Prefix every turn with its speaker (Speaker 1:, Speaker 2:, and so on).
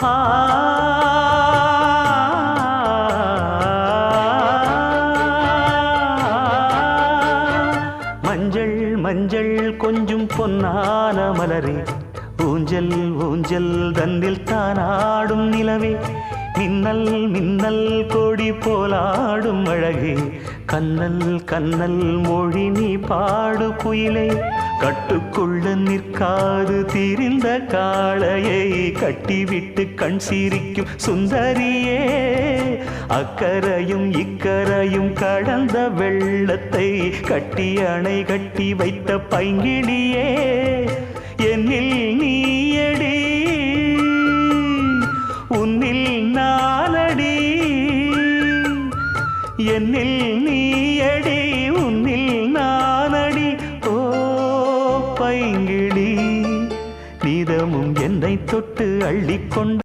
Speaker 1: ஆ மஞ்சள் மஞ்சள் கொஞ்சம் பொன்னான மலரே, ஊஞ்சல் ஊஞ்சல் தன்னில் தானாடும் நிலவே, மின்னல் மின்னல் கொடி போலாடும் அழகே, கண்ணல் கண்ணல் மொழி நீ பாடு குயிலே, கட்டுக்குள்ள நிற்காது திரிந்த காளையை கட்டிவிட்டு கண் சிரிக்கும் சுந்தரியே, அக்கரையும் இக்கரையும் கடந்த வெள்ளத்தை கட்டி அணை கட்டி வைத்த பைங்கிளியே, என்னில் நீயடி உன்னில் நானடி, என்னில் நீயடி உன்னில் நானடி. ஓ பைங்கிளி, நீதமும் என்னை தொட்டு அள்ளிக்கொண்டு